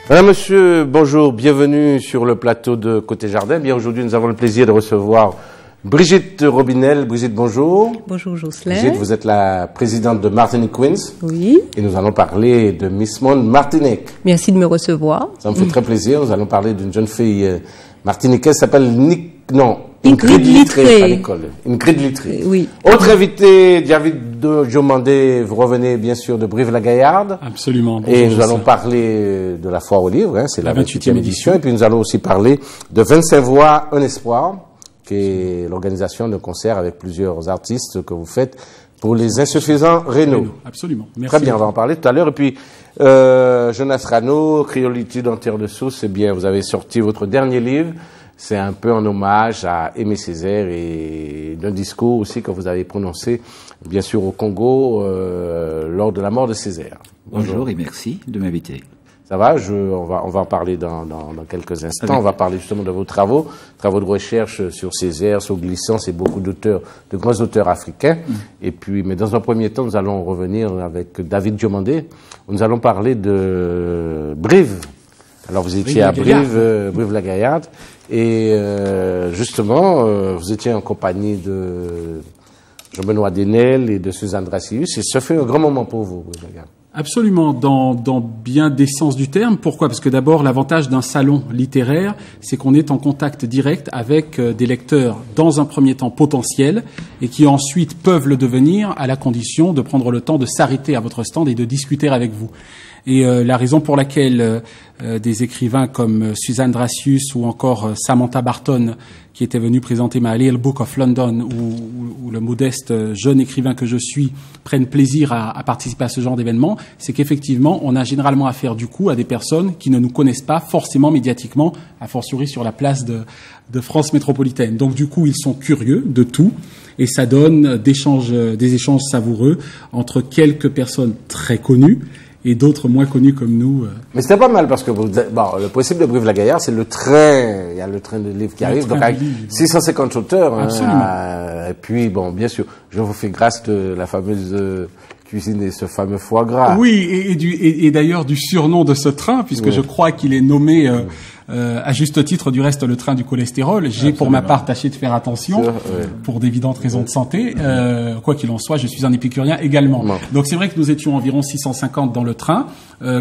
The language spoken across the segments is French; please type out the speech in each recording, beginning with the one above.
Madame, monsieur, bonjour, bienvenue sur le plateau de Côté Jardin. Bien, aujourd'hui, nous avons le plaisir de recevoir Brigitte Robinel. Brigitte, bonjour. Bonjour Jocelyn. Brigitte, vous êtes la présidente de Martinique Queens. Oui. Et nous allons parler de Miss Monde Martinique. Merci de me recevoir. Ça me fait très plaisir. Nous allons parler d'une jeune fille martiniquaise qui s'appelle Ingrid Littré. À l'école. Ingrid Littré. Oui. Autre invité, David Diomandé, vous revenez bien sûr de Brive-la-Gaillarde. Absolument. Bonjour, et nous allons parler de la foire au livre, hein, c'est la 28e édition. Et puis nous allons aussi parler de 25 voix, un espoir, qui est l'organisation d'un concert avec plusieurs artistes que vous faites pour les insuffisants rénaux. Absolument. Merci. Très bien, on va en parler tout à l'heure. Et puis, Jonas Rano, Créolitude en terre de sauce, c'est bien, vous avez sorti votre dernier livre. C'est un peu en hommage à Aimé Césaire et d'un discours aussi que vous avez prononcé, bien sûr, au Congo, lors de la mort de Césaire. Bonjour et merci de m'inviter. Ça va, on va en parler dans quelques instants. On va parler justement de vos travaux de recherche sur Césaire, sur Glissant, c'est beaucoup d'auteurs, de grands auteurs africains. Et puis, mais dans un premier temps, nous allons revenir avec David Diomandé. Nous allons parler de Brive. Alors, vous étiez à Brive-la-Gaillarde. Et justement, vous étiez en compagnie de Jean-Benoît Denel et de Suzanne Dracius. Et ça fait un grand moment pour vous, Brive-la-Gaillarde. Absolument, dans bien des sens du terme. Pourquoi? Parce que d'abord, l'avantage d'un salon littéraire, c'est qu'on est en contact direct avec des lecteurs, dans un premier temps potentiels, et qui ensuite peuvent le devenir à la condition de prendre le temps de s'arrêter à votre stand et de discuter avec vous. Et la raison pour laquelle des écrivains comme Suzanne Dracius ou encore Samantha Barton, qui était venue présenter ma Little Book of London, ou le modeste jeune écrivain que je suis, prennent plaisir à participer à ce genre d'événement, c'est qu'effectivement, on a généralement affaire du coup à des personnes qui ne nous connaissent pas forcément médiatiquement, a fortiori sur la place de France métropolitaine. Donc du coup, ils sont curieux de tout. Et ça donne des échanges savoureux entre quelques personnes très connues et d'autres moins connus comme nous. Mais c'était pas mal parce que le principe de Brive-la-Gaillarde, c'est le train. Il y a le train de livres qui arrive, donc avec 650 auteurs. Absolument. Et puis, bon, bien sûr, je vous fais grâce de la fameuse cuisine et ce fameux foie gras. Oui, et d'ailleurs du surnom de ce train, puisque je crois qu'il est nommé à juste titre du reste le train du cholestérol. J'ai pour ma part tâché de faire attention pour d'évidentes raisons de santé. Quoi qu'il en soit, je suis un épicurien également. Donc c'est vrai que nous étions environ 650 dans le train,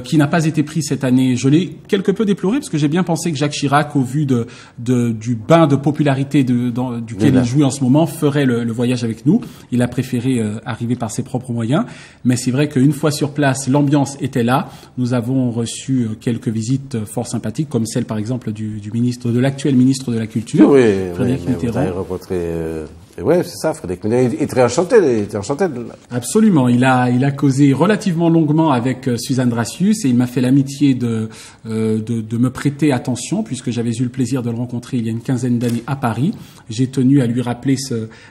qui n'a pas été pris cette année. Je l'ai quelque peu déploré parce que j'ai bien pensé que Jacques Chirac, au vu du bain de popularité duquel il jouit en ce moment, ferait le voyage avec nous. Il a préféré arriver par ses propres moyens. Mais c'est vrai qu'une fois sur place, l'ambiance était là. Nous avons reçu quelques visites fort sympathiques, comme celle par exemple de l'actuel ministre de la Culture, Frédéric Mitterrand. Vous avez rencontré, c'est ça, Frédéric Mitterrand. Il était enchanté. Absolument. Il a causé relativement longuement avec Suzanne Dracius et il m'a fait l'amitié de me prêter attention puisque j'avais eu le plaisir de le rencontrer il y a une quinzaine d'années à Paris. J'ai tenu à lui rappeler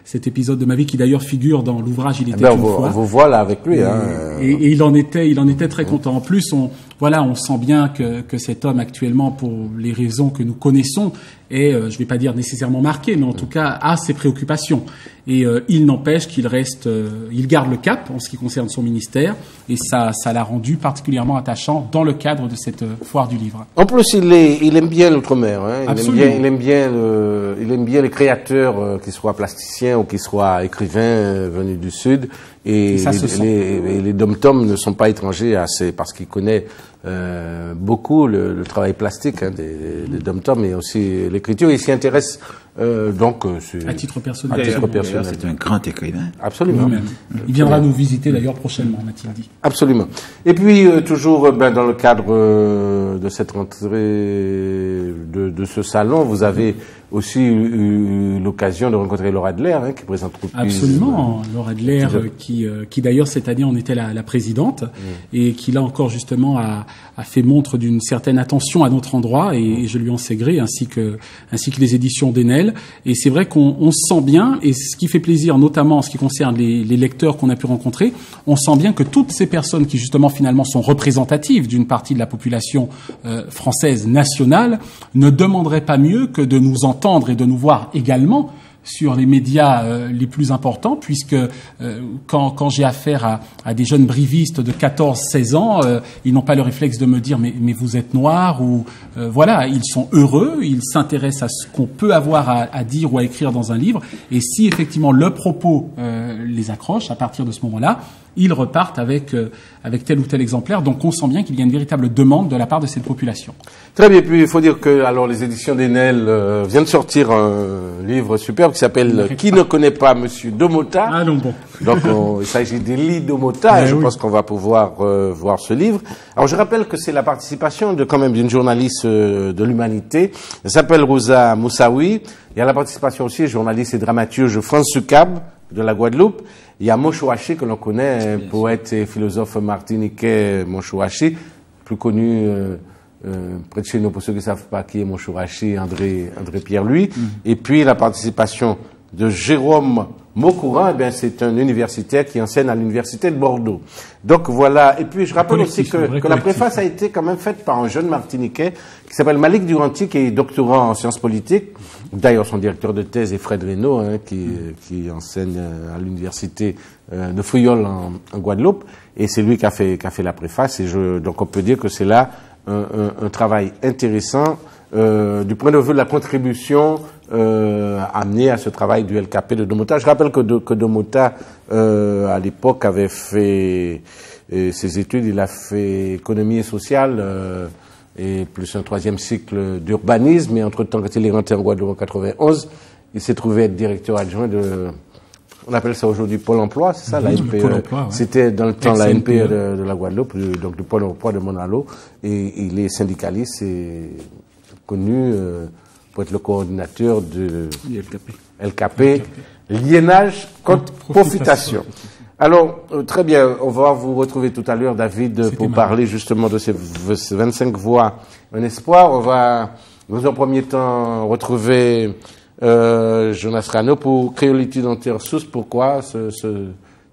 cet épisode de ma vie qui d'ailleurs figure dans l'ouvrage Il était une fois. On vous voit là avec lui. Et il en était très content. En plus, on sent bien que cet homme actuellement, pour les raisons que nous connaissons, est, je vais pas dire nécessairement marqué, mais en tout cas a ses préoccupations. Et il n'empêche qu'il garde le cap en ce qui concerne son ministère, et ça l'a rendu particulièrement attachant dans le cadre de cette foire du livre. En plus, il aime bien l'outre-mer. Absolument. Il aime bien les créateurs, qu'ils soient plasticiens ou qu'ils soient écrivains venus du Sud. Et les dom-toms ne sont pas étrangers parce qu'ils connaissent beaucoup le travail plastique des dom-toms et aussi l'écriture. Il s'y intéresse à titre personnel. C'est un grand écrivain. Absolument. Il viendra nous visiter d'ailleurs prochainement, m'a-t-il dit. Absolument. Et puis toujours dans le cadre de cette rentrée de ce salon, vous avez aussi eu l'occasion de rencontrer Laura Adler, qui présente Absolument, Laura Adler, qui d'ailleurs cette année en était la présidente et qui là encore justement a fait montre d'une certaine attention à notre endroit et je lui en sais gré, ainsi que les éditions d'Enel. Et c'est vrai qu'on sent bien, et ce qui fait plaisir notamment en ce qui concerne les lecteurs qu'on a pu rencontrer, on sent bien que toutes ces personnes qui justement finalement sont représentatives d'une partie de la population française nationale ne demanderaient pas mieux que de nous entendre et de nous voir également sur les médias les plus importants, puisque quand j'ai affaire à des jeunes brivistes de 14-16 ans, ils n'ont pas le réflexe de me dire mais vous êtes noir ou voilà, ils sont heureux, ils s'intéressent à ce qu'on peut avoir à dire ou à écrire dans un livre, et si effectivement le propos les accroche, à partir de ce moment-là, ils repartent avec tel ou tel exemplaire. Donc on sent bien qu'il y a une véritable demande de la part de cette population. Très bien. Puis il faut dire que alors les éditions d'Enel viennent de sortir un livre superbe qui s'appelle Qui ne connaît pas Monsieur Domota. Ah non, bon. Donc il s'agit d'Élie Domota, et je pense qu'on va pouvoir voir ce livre. Alors je rappelle que c'est la participation quand même d'une journaliste de l'Humanité. Elle s'appelle Rosa Moussaoui. Il y a la participation aussi journaliste et dramaturge France Sucab de la Guadeloupe. Il y a Monshoaché, que l'on connaît, poète et philosophe martiniquais Monshoaché, plus connu près de chez nous, pour ceux qui ne savent pas qui est Monshoaché, André Pierre-Louis. Et puis la participation de Jérôme Maucourin, eh bien, c'est un universitaire qui enseigne à l'université de Bordeaux. Donc voilà. Et puis je rappelle aussi que la préface a été quand même faite par un jeune martiniquais qui s'appelle Malik Duranti, qui est doctorant en sciences politiques. D'ailleurs, son directeur de thèse est Fred Reynaud, qui enseigne à l'université de Frioul en Guadeloupe. Et c'est lui qui a fait la préface. Donc on peut dire que c'est là un travail intéressant du point de vue de la contribution amenée à ce travail du LKP de Domota. Je rappelle que Domota, à l'époque, avait fait ses études. Il a fait économie et sociale et plus un 3e cycle d'urbanisme. Et entre-temps, quand il est rentré en Guadeloupe en 91, il s'est trouvé être directeur adjoint on appelle ça aujourd'hui Pôle emploi, c'est ça, la NPE. Pôle emploi, ouais. C'était dans le temps la NPE de la Guadeloupe, donc du Pôle emploi de Monalo. Et il est syndicaliste et connu pour être le coordinateur de LKP, liénage contre profitation. Alors, très bien, on va vous retrouver tout à l'heure, David, pour parler justement de ces 25 voix, un espoir. On va, dans un premier temps, retrouver Jonas Rano pour Créolitude en terre source. Pourquoi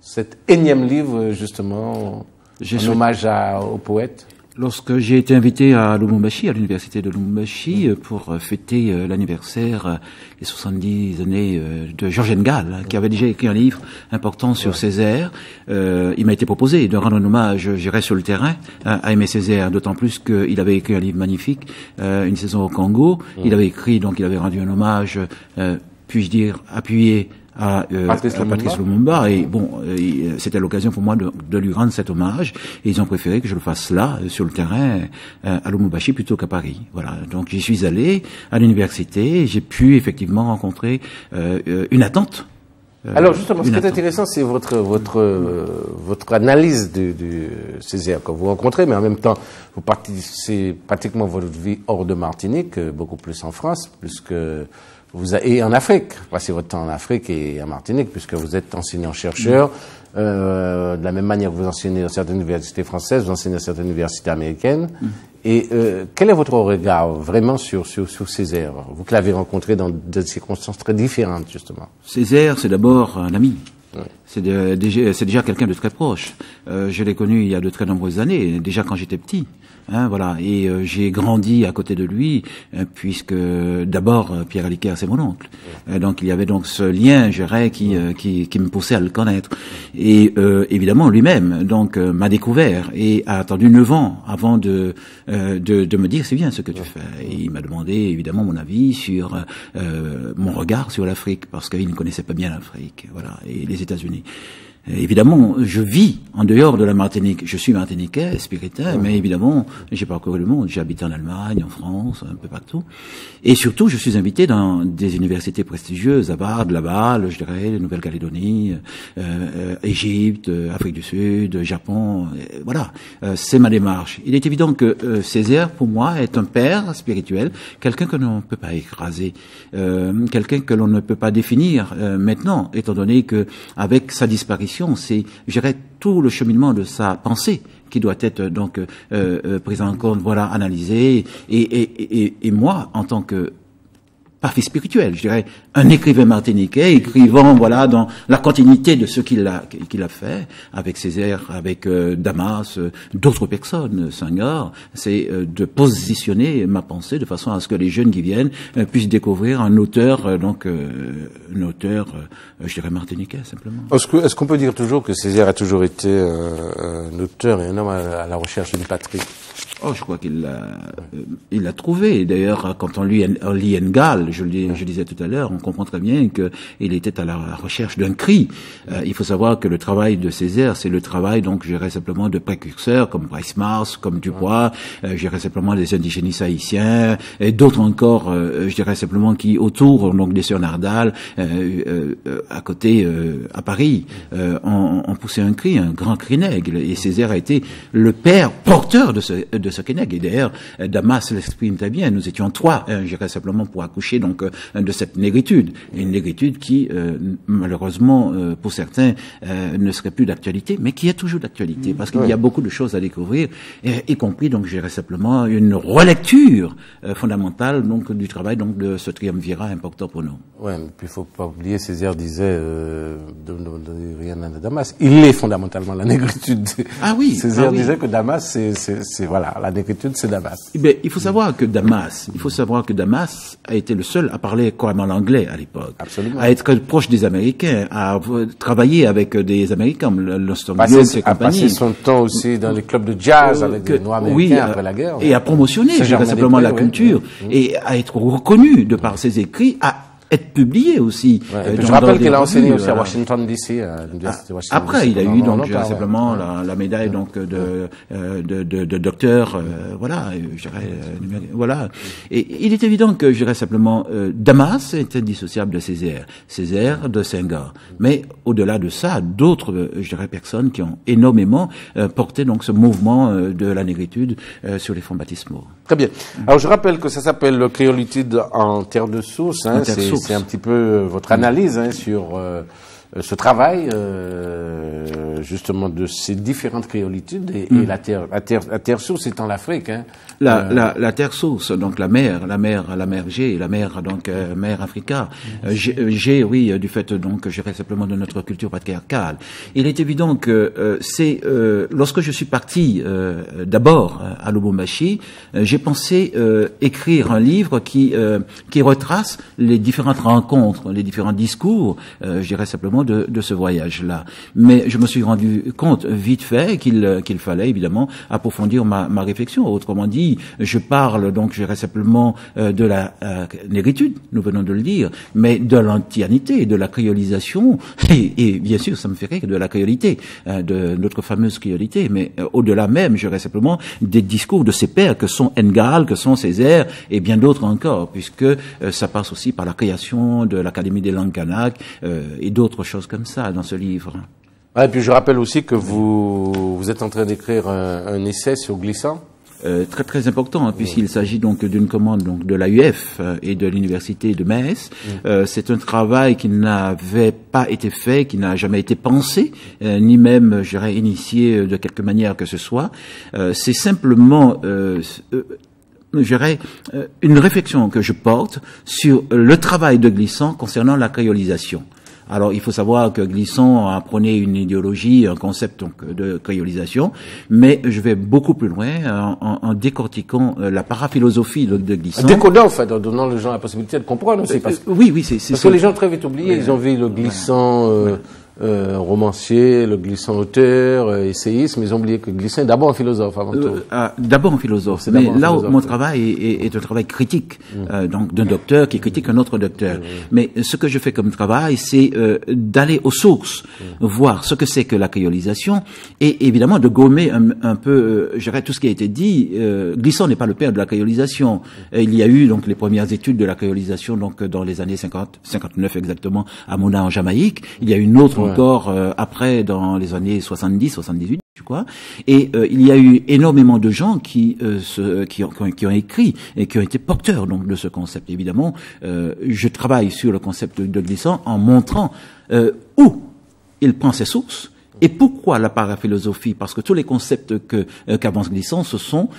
cet énième livre, justement, en hommage au poète? Lorsque j'ai été invité à Lubumbashi, à l'université de Lubumbashi, pour fêter l'anniversaire des 70 années de Georges Ngall, qui avait déjà écrit un livre important sur Césaire, il m'a été proposé de rendre un hommage, j'irai sur le terrain, à Aimé Césaire, d'autant plus qu'il avait écrit un livre magnifique, Une saison au Congo. Il avait écrit, donc il avait rendu un hommage, puis-je dire, appuyé à Patrice Lumumba, et bon, c'était l'occasion pour moi de lui rendre cet hommage, et ils ont préféré que je le fasse là, sur le terrain, à Lubumbashi, plutôt qu'à Paris. Voilà. Donc j'y suis allé à l'université, et j'ai pu effectivement rencontrer une attente. Alors justement, ce qui est intéressant, c'est votre analyse de Césaire que vous rencontrez, mais en même temps, vous participez pratiquement votre vie hors de Martinique, beaucoup plus en France, puisque et en Afrique, passez votre temps en Afrique et en Martinique, puisque vous êtes enseignant-chercheur. De la même manière que vous enseignez dans certaines universités françaises, vous enseignez dans certaines universités américaines. Et quel est votre regard vraiment sur Césaire, vous qui l'avez rencontré dans des circonstances très différentes, justement? Césaire, c'est d'abord un ami. Oui. C'est déjà quelqu'un de très proche. Je l'ai connu il y a de très nombreuses années, déjà quand j'étais petit. Voilà. Et j'ai grandi à côté de lui, puisque d'abord Pierre Aliquer, c'est mon oncle. Donc il y avait donc ce lien, je dirais, qui me poussait à le connaître. Et évidemment lui-même, donc m'a découvert et a attendu 9 ans avant de me dire c'est bien ce que tu fais. Et il m'a demandé évidemment mon avis sur mon regard sur l'Afrique, parce qu'il ne connaissait pas bien l'Afrique, voilà, et les États-Unis. Évidemment, je vis en dehors de la Martinique. Je suis martiniquais, spiritain, mais évidemment, j'ai parcouru le monde. J'ai habité en Allemagne, en France, un peu partout. Et surtout, je suis invité dans des universités prestigieuses, Harvard, Laval, je dirais, Nouvelle-Calédonie, Égypte, Afrique du Sud, Japon. Voilà, c'est ma démarche. Il est évident que Césaire, pour moi, est un père spirituel, quelqu'un que l'on ne peut pas écraser, quelqu'un que l'on ne peut pas définir maintenant, étant donné que avec sa disparition, c'est, je dirais, tout le cheminement de sa pensée qui doit être donc pris en compte, voilà, analysé. Et moi, en tant que pas fils spirituel, je dirais un écrivain martiniquais, écrivant voilà dans la continuité de ce qu'il a fait avec Césaire, avec Damas, d'autres personnes, Senghor, c'est de positionner ma pensée de façon à ce que les jeunes qui viennent puissent découvrir un auteur je dirais martiniquais simplement. Est-ce qu'on peut dire toujours que Césaire a toujours été un auteur et un homme à la recherche d'une patrie? Oh, je crois qu'il l'a trouvé. D'ailleurs, quand on lit Engal, je disais tout à l'heure, on comprend très bien qu'il était à la recherche d'un cri. Il faut savoir que le travail de Césaire, c'est le travail, donc, je dirais simplement de précurseurs comme Bryce Mars, comme Dubois, je dirais simplement des indigénistes haïtiens, et d'autres encore, je dirais simplement qui, autour, donc, des Sœurs Nardal, à côté, à Paris, ont poussé un cri, un grand cri nègre. Et Césaire a été le père porteur de ce Keinec. Et d'ailleurs, Damas l'exprime très bien. Nous étions trois, je dirais simplement pour accoucher donc de cette négritude. Une négritude qui, malheureusement, pour certains, ne serait plus d'actualité, mais qui est toujours d'actualité, parce qu'il y a beaucoup de choses à découvrir, y compris donc, je dirais simplement une relecture fondamentale donc du travail donc de ce triumvirat important pour nous. Ouais, mais puis il faut pas oublier, Césaire disait de rien à Damas. Il est fondamentalement la négritude. Ah oui. Césaire disait que Damas, c'est voilà. La négritude, c'est Damas. Ben, il faut savoir que Damas a été le seul à parler couramment l'anglais à l'époque. Absolument. À être proche des Américains, à travailler avec des Américains, Lonston Guillaume et compagnie. À passer son temps aussi dans les clubs de jazz avec des Noirs américains après la guerre. Et à promotionner, je dirais simplement la culture, et à être reconnu de par ses écrits, à être publié aussi. Ouais, je rappelle qu'il a enseigné aussi à Washington D.C. à l'université de Washington. Après, il a eu donc simplement la médaille donc de docteur, voilà, je dirais, voilà. Et il est évident que je dirais simplement Damas est indissociable de Césaire de Senghor. Mais au-delà de ça, d'autres, je dirais, personnes qui ont énormément porté donc ce mouvement de la négritude sur les fonds baptismaux. Très bien. Alors je rappelle que ça s'appelle le créolitude en terre de source. Hein, c'est un petit peu votre analyse sur ce travail justement de ces différentes créolitudes et la terre source étant l'Afrique. Hein. La terre source, donc la mer G, la mer donc mer Africa. G, oui, du fait donc je dirais simplement de notre culture patriarcale. Il est évident que c'est lorsque je suis parti d'abord à Lubumbashi, j'ai pensé écrire un livre qui retrace les différentes rencontres, les différents discours, je dirais simplement de ce voyage-là. Mais je me suis rendu compte vite fait qu'il fallait évidemment approfondir ma réflexion. Autrement dit, je parle donc, je dirais simplement de la négritude, nous venons de le dire, mais de l'antianité, de la créolisation, et bien sûr, ça me fait rire de la créolité, de notre fameuse créolité, mais au-delà même, je dirais simplement des discours de ces pères que sont Engal, que sont Césaire, et bien d'autres encore, puisque ça passe aussi par la création de l'Académie des langues kanak et d'autres choses comme ça dans ce livre. Et puis je rappelle aussi que vous êtes en train d'écrire un essai sur Glissant. Très très important, hein, puisqu'il s'agit donc d'une commande donc de l'AUF et de l'université de Metz. C'est un travail qui n'avait pas été fait, qui n'a jamais été pensé, ni même, je dirais, initié de quelque manière que ce soit. C'est simplement je dirais, une réflexion que je porte sur le travail de Glissant concernant la créolisation. Alors, il faut savoir que Glissant apprenait une idéologie, un concept donc, de créolisation, mais je vais beaucoup plus loin en décortiquant la paraphilosophie de Glissant. En décodant, en fait, en donnant aux gens la possibilité de comprendre aussi. Parce que les gens très vite oubliés, ils ont vu le Glissant romancier, le Glissant auteur, essayiste, mais ils ont oublié que Glissant est d'abord un philosophe avant tout. D'abord un philosophe, mais là où mon travail est un travail critique, donc d'un docteur qui critique un autre docteur. Mais ce que je fais comme travail, c'est d'aller aux sources, voir ce que c'est que la créolisation, et évidemment de gommer un peu, je dirais, tout ce qui a été dit. Glissant n'est pas le père de la créolisation. Il y a eu donc les premières études de la créolisation donc dans les années 59 exactement, à Mona en Jamaïque. Il y a une autre encore après dans les années 70, 78. Quoi. Et il y a eu énormément de gens qui ont écrit et qui ont été porteurs donc de ce concept. Évidemment, je travaille sur le concept de Glissant en montrant où il prend ses sources et pourquoi la paraphilosophie. Parce que tous les concepts qu'avance Glissant, ce sont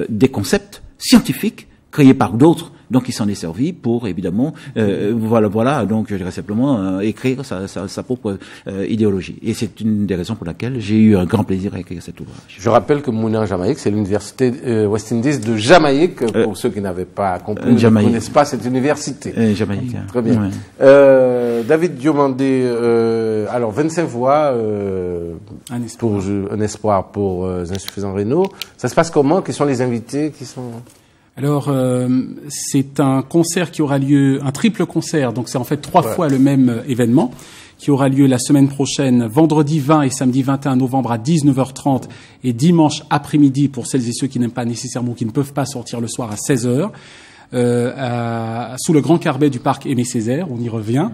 des concepts scientifiques créés par d'autres Donc il s'en est servi pour évidemment, voilà. Donc je dirais simplement écrire sa propre idéologie. Et c'est une des raisons pour laquelle j'ai eu un grand plaisir à écrire cet ouvrage. Je rappelle que Moulins en Jamaïque, c'est l'université West Indies de Jamaïque, pour ceux qui n'avaient pas compris, ne connaissent pas cette université. Jamaïque. Très bien. Ouais. David Diomandé, alors 25 voix, un espoir pour les insuffisants rénaux. Ça se passe comment? Qui sont les invités qui sont... Alors, c'est un concert qui aura lieu, un triple concert, donc c'est en fait 3 fois le même événement, qui aura lieu la semaine prochaine, vendredi 20 et samedi 21 novembre à 19h30 et dimanche après-midi pour celles et ceux qui n'aiment pas nécessairement, qui ne peuvent pas sortir le soir à 16h. Sous le grand carbet du parc Aimé Césaire, on y revient.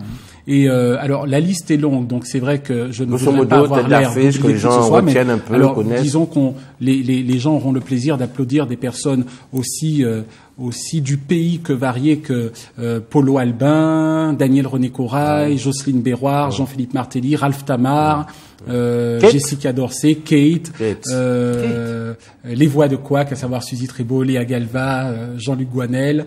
Et alors la liste est longue, donc c'est vrai que je ne voudrais pas avoir l'air que les gens retiennent un peu, alors, connaissent. Disons qu'on les gens auront le plaisir d'applaudir des personnes aussi du pays que variées que Polo Albin, Daniel René Corail, Jocelyne Béroir, Jean-Philippe Martelly, Ralph Tamar, Jessica Dorsey, Kate. Les voix de Quack, à savoir Suzy Trébeau, Léa Galva, Jean-Luc Guanel,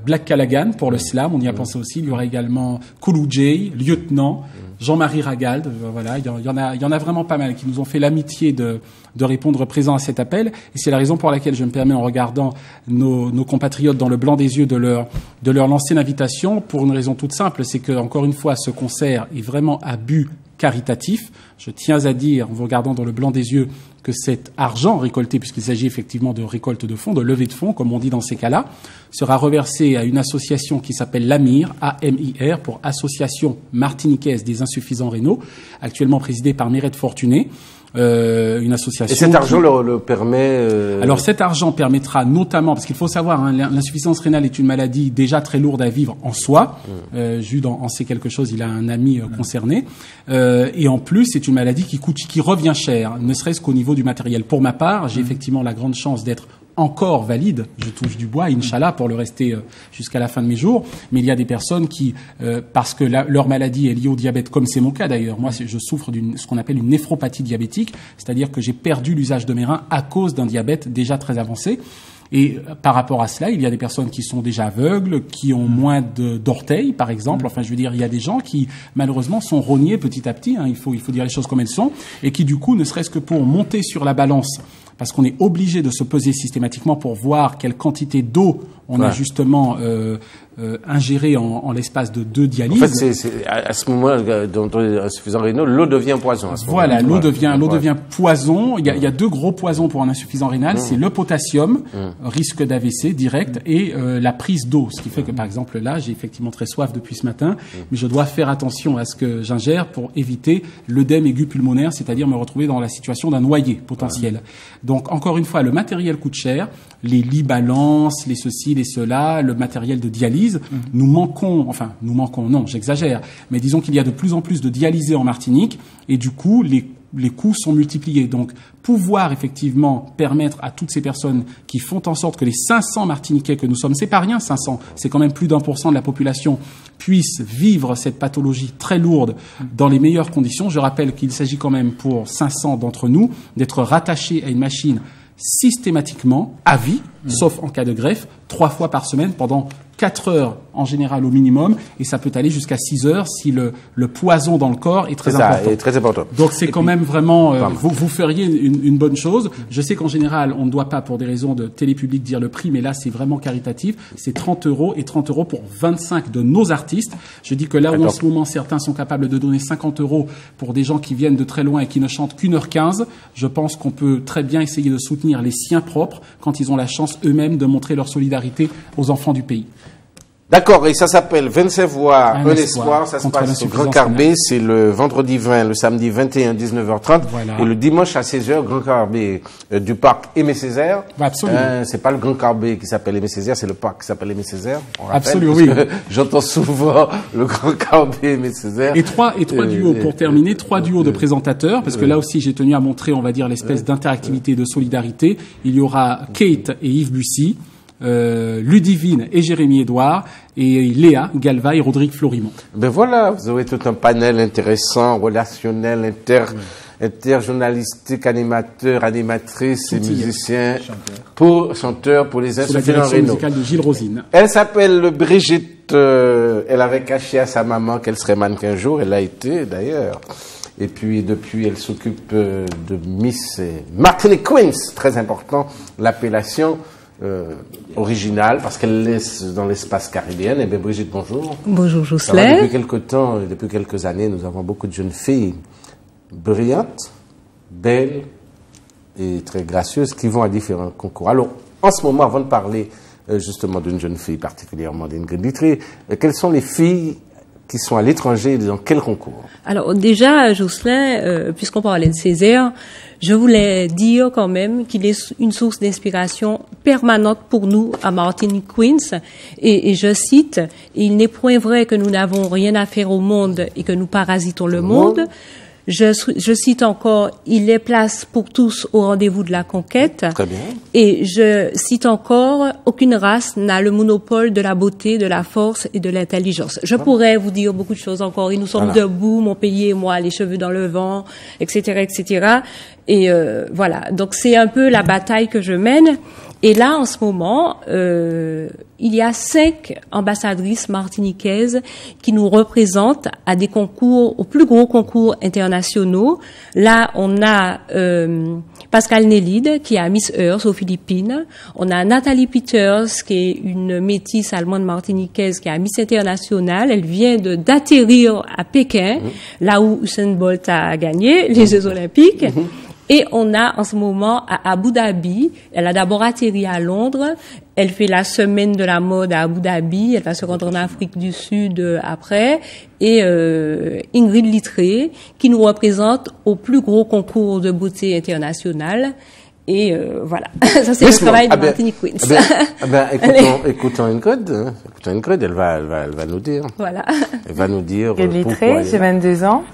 Black Callaghan pour le slam, on y a pensé aussi. Il y aura également Koulou J, Lieutenant, Jean-Marie Ragald. Voilà, il y en a vraiment pas mal qui nous ont fait l'amitié de répondre présent à cet appel. Et c'est la raison pour laquelle je me permets, en regardant nos compatriotes dans le blanc des yeux, de leur lancer l'invitation, pour une raison toute simple, c'est que, encore une fois, ce concert est vraiment à but caritatif. Je tiens à dire, en vous regardant dans le blanc des yeux, que cet argent récolté, puisqu'il s'agit effectivement de récolte de fonds, de levée de fonds, comme on dit dans ces cas-là, sera reversé à une association qui s'appelle l'AMIR, A-M-I-R, pour Association Martiniquaise des Insuffisants Rénaux, actuellement présidée par Mireille Fortuné. Une association. Et cet argent le permet. Alors cet argent permettra notamment, parce qu'il faut savoir, l'insuffisance rénale est une maladie déjà très lourde à vivre en soi. Jude en sait quelque chose, il a un ami concerné. Et en plus, c'est une maladie qui revient cher, ne serait-ce qu'au niveau du matériel. Pour ma part, j'ai effectivement la grande chance d'être encore valide, je touche du bois, Inch'Allah, pour le rester jusqu'à la fin de mes jours, mais il y a des personnes qui, parce que leur maladie est liée au diabète, comme c'est mon cas d'ailleurs, moi je souffre ce qu'on appelle une néphropathie diabétique, c'est-à-dire que j'ai perdu l'usage de mes reins à cause d'un diabète déjà très avancé. Et par rapport à cela, il y a des personnes qui sont déjà aveugles, qui ont moins d'orteils, par exemple. Enfin, je veux dire, il y a des gens qui, malheureusement, sont rognés petit à petit, il faut dire les choses comme elles sont, et qui, du coup, ne serait-ce que pour monter sur la balance, parce qu'on est obligé de se peser systématiquement pour voir quelle quantité d'eau on a justement ingéré en l'espace de 2 dialyses. En fait, c'est à ce moment-là, dans l'insuffisance rénale, l'eau devient poison. Voilà, l'eau devient poison. Il y a 2 gros poisons pour un insuffisant rénal, c'est le potassium, risque d'AVC direct, et la prise d'eau. Ce qui fait que, par exemple, là, j'ai effectivement très soif depuis ce matin, mais je dois faire attention à ce que j'ingère pour éviter l'œdème aigu pulmonaire, c'est-à-dire me retrouver dans la situation d'un noyé potentiel. Donc, encore une fois, le matériel coûte cher, les lits balances, les ceci, les cela, le matériel de dialyse. Nous manquons, non, j'exagère, mais disons qu'il y a de plus en plus de dialysés en Martinique, et du coup, les coûts sont multipliés. Donc, pouvoir effectivement permettre à toutes ces personnes qui font en sorte que les 500 Martiniquais que nous sommes, c'est pas rien 500, c'est quand même plus d'1% de la population, puissent vivre cette pathologie très lourde dans les meilleures conditions. Je rappelle qu'il s'agit quand même pour 500 d'entre nous d'être rattachés à une machine systématiquement, à vie, sauf en cas de greffe, 3 fois par semaine pendant 4 heures en général au minimum, et ça peut aller jusqu'à 6 heures si le poison dans le corps est très important. Est très important. Donc c'est quand même vraiment, vous feriez une bonne chose. Je sais qu'en général, on ne doit pas, pour des raisons de télé publique, dire le prix, mais là c'est vraiment caritatif. C'est 30 € et 30 € pour 25 de nos artistes. Je dis que là où en ce moment certains sont capables de donner 50 € pour des gens qui viennent de très loin et qui ne chantent qu'1h15, je pense qu'on peut très bien essayer de soutenir les siens propres quand ils ont la chance eux-mêmes de montrer leur solidarité aux enfants du pays. D'accord, et ça s'appelle 25 voix, un espoir. Ça se passe au Grand Carbet, c'est le vendredi 20, le samedi 21, 19h30, voilà. Et le dimanche à 16h, Grand Carbet du parc Aimé Césaire. Absolument. C'est pas le Grand Carbet qui s'appelle Aimé Césaire, c'est le parc qui s'appelle Aimé Césaire. Absolument, oui. J'entends souvent le Grand Carbet Aimé Césaire. Et trois duos, pour terminer, 3 duos de présentateurs, parce que là aussi j'ai tenu à montrer, on va dire, l'espèce d'interactivité et de solidarité. Il y aura Kate et Yves Bussy, Ludivine et Jérémy Edouard, et Léa Galva et Rodrigue Florimont. Ben voilà, vous aurez tout un panel intéressant, relationnel, interjournalistique, animateur, animatrice et musicien, chanteur pour les Sous la Instituts direction Renaud. musicale de Gilles Rosine. Elle s'appelle Brigitte, elle avait caché à sa maman qu'elle serait mannequin un jour, elle l'a été d'ailleurs. Et puis depuis, elle s'occupe de Miss Martinique Queens, très important, l'appellation originale, parce qu'elle laisse dans l'espace caribéen. Eh bien, Brigitte, bonjour. Bonjour, Ça va, Jocelyn. depuis quelque temps, depuis quelques années, nous avons beaucoup de jeunes filles brillantes, belles et très gracieuses qui vont à différents concours. Alors, en ce moment, avant de parler justement d'une jeune fille particulièrement, d'Ingrid Littré, quelles sont les filles qui sont à l'étranger et dans quel concours? Alors déjà, Jocelyn, puisqu'on parlait de Césaire, je voulais dire quand même qu'il est une source d'inspiration permanente pour nous à Martinique Queens. Et je cite, « Il n'est point vrai que nous n'avons rien à faire au monde et que nous parasitons le monde. » Je cite encore, il est place pour tous au rendez-vous de la conquête. Très bien. Et je cite encore, aucune race n'a le monopole de la beauté, de la force et de l'intelligence. Je pourrais vous dire beaucoup de choses encore. Et nous sommes debout, mon pays et moi, les cheveux dans le vent, etc., etc. Et voilà. Donc c'est un peu la bataille que je mène. Et là, en ce moment, il y a 5 ambassadrices martiniquaises qui nous représentent à des concours, aux plus gros concours internationaux. Là, on a Pascal Nélide, qui est Miss Earth aux Philippines. On a Nathalie Peters, qui est une métisse allemande martiniquaise, qui est Miss Internationale. Elle vient d'atterrir à Pékin, là où Usain Bolt a gagné les Jeux Olympiques. Et on a en ce moment à Abu Dhabi, elle a d'abord atterri à Londres, elle fait la semaine de la mode à Abu Dhabi, elle va se rendre en Afrique du Sud après, et Ingrid Littré, qui nous représente au plus gros concours de beauté international. Et voilà, ça c'est le travail de Martinique Queens. Écoutons Ingrid, elle va nous dire. Voilà. Elle va nous dire Ingrid Littré, pourquoi. j'ai 22 ans.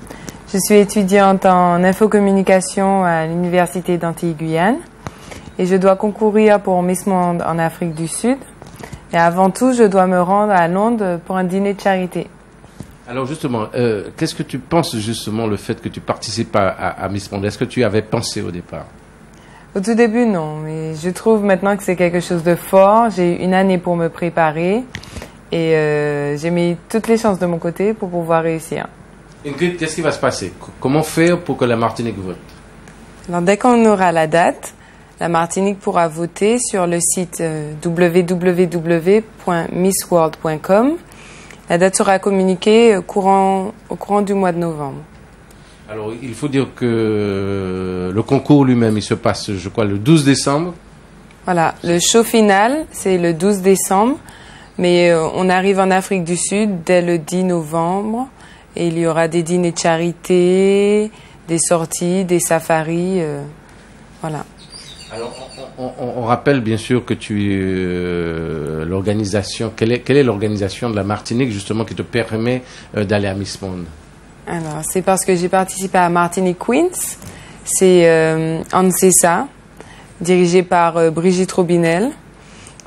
Je suis étudiante en infocommunication à l'Université d'Antilles-Guyane et je dois concourir pour Miss Monde en Afrique du Sud. Et avant tout, je dois me rendre à Londres pour un dîner de charité. Alors justement, qu'est-ce que tu penses justement le fait que tu participes à Miss Monde? Est-ce que tu avais pensé au départ? Au tout début, non, mais je trouve maintenant que c'est quelque chose de fort. J'ai eu une année pour me préparer et j'ai mis toutes les chances de mon côté pour pouvoir réussir. Ingrid, qu'est-ce qui va se passer? Comment faire pour que la Martinique vote? Alors, dès qu'on aura la date, la Martinique pourra voter sur le site www.missworld.com. La date sera communiquée au courant du mois de novembre. Alors, il faut dire que le concours lui-même, il se passe, je crois, le 12 décembre. Voilà, le show final, c'est le 12 décembre, mais on arrive en Afrique du Sud dès le 10 novembre. Et il y aura des dîners de charité, des sorties, des safaris, voilà. Alors, on rappelle bien sûr que tu l'organisation. Quelle est l'organisation de la Martinique justement qui te permet d'aller à Miss Monde? Alors, c'est parce que j'ai participé à Martinique Queens. C'est ANSESA, dirigé par Brigitte Robinel,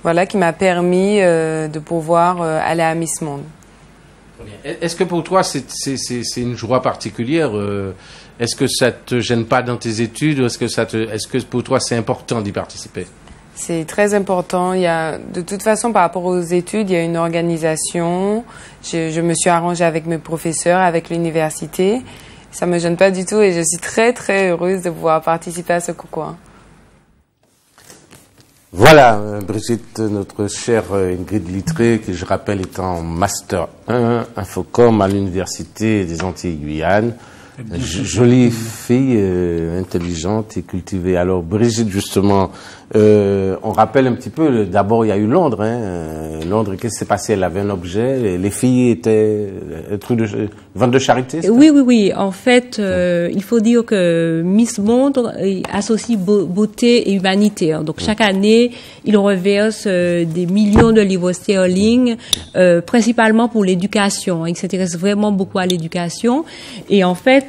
voilà, qui m'a permis de pouvoir aller à Miss Monde. Est-ce que pour toi c'est une joie particulière? Est-ce que ça te gêne pas dans tes études? Est-ce que pour toi c'est important d'y participer? C'est très important. Il y a, de toute façon, par rapport aux études, il y a une organisation. Je me suis arrangée avec mes professeurs, avec l'université. Ça me gêne pas du tout et je suis très très heureuse de pouvoir participer à ce concours. Voilà, Brigitte, notre chère Ingrid Littré, qui je rappelle est en Master 1 Infocom à l'Université des Antilles-Guyane. Jolie fille, intelligente et cultivée. Alors Brigitte, justement, on rappelle un petit peu, d'abord il y a eu Londres. Londres, qu'est-ce qui s'est passé? Elle avait un objet, les filles étaient un truc de vente de charité? Oui. En fait, il faut dire que Miss Monde associe beauté et humanité. Donc chaque année, il reverse des millions de livres sterling, principalement pour l'éducation. Il s'intéresse vraiment beaucoup à l'éducation. Et en fait,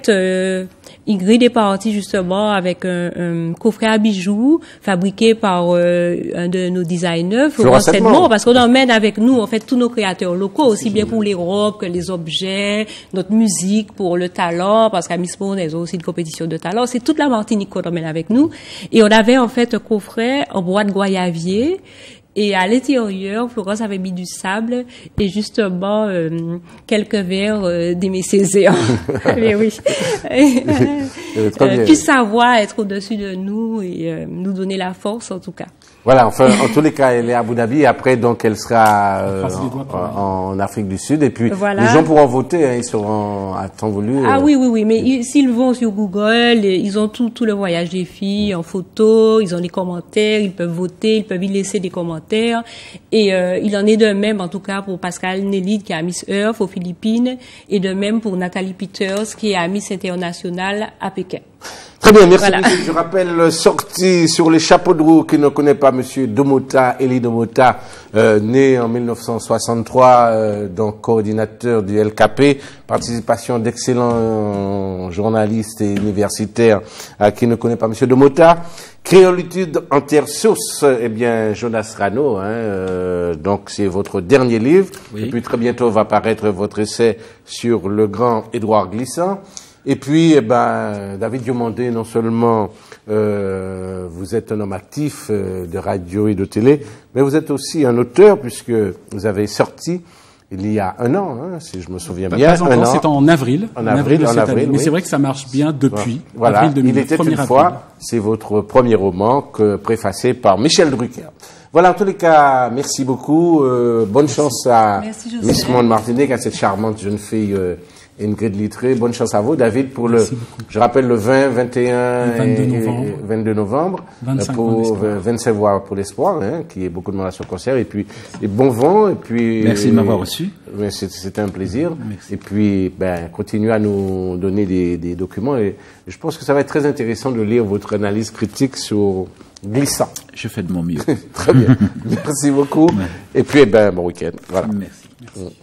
Ingrid est partie justement avec un coffret à bijoux fabriqué par un de nos designers, Florent Sedmore, parce qu'on emmène avec nous en fait tous nos créateurs locaux, aussi bien pour les robes que les objets, notre musique, pour le talent, parce qu'à Miss Monde, elles ont aussi une compétition de talent. C'est toute la Martinique qu'on emmène avec nous. Et on avait en fait un coffret en bois de goyavier. Et à l'intérieur, Florence avait mis du sable et justement quelques vers d'Aimé Césaire. Mais oui. Puisse savoir être au-dessus de nous et nous donner la force en tout cas. Voilà, enfin, en tous les cas, elle est à Abu Dhabi. Après, donc, elle sera en Afrique du Sud. Et puis, les gens pourront voter. Hein, ils seront à temps voulu. Ah oui. Mais s'ils vont sur Google, ils ont tout le voyage des filles en photo. Ils ont les commentaires. Ils peuvent voter. Ils peuvent y laisser des commentaires. Et il en est de même, en tout cas, pour Pascal Nélide, qui est à Miss Earth aux Philippines. Et de même pour Nathalie Peters, qui est à Miss International à Pékin. Très bien, merci. Voilà. Je rappelle, sortie sur les chapeaux de roue, qui ne connaît pas Monsieur Domota, Elie Domota, né en 1963, donc coordinateur du LKP, participation d'excellents journalistes et universitaires, qui ne connaît pas Monsieur Domota. Créolitude en terre sauce, eh bien, Jonas Rano, donc c'est votre dernier livre. Oui. Et puis très bientôt va paraître votre essai sur le grand Édouard Glissant. Et puis, eh ben, David Diomandé, non seulement vous êtes un homme actif de radio et de télé, mais vous êtes aussi un auteur, puisque vous avez sorti il y a un an, si je me souviens bien. Pas encore, c'est en avril. En avril. Mais oui. c'est vrai que ça marche bien depuis. Voilà. Avril 2000, il était une fois, c'est votre premier roman préfacé par Michel Drucker. Voilà, en tous les cas, merci beaucoup. Bonne chance à Miss Monde Martinique, à cette charmante jeune fille Ingrid Littré. Bonne chance à vous, David, pour je rappelle, le 20, 21 et 22 novembre. 25 voix pour l'espoir, qui est beaucoup de monde à ce concert. Et puis, bon vent, et puis. Merci de m'avoir reçu. C'était un plaisir. Merci. Et puis, continuez à nous donner des documents. Et je pense que ça va être très intéressant de lire votre analyse critique sur Glissant. Je fais de mon mieux. Très bien. Merci beaucoup. Et puis, bon week-end. Voilà. Merci.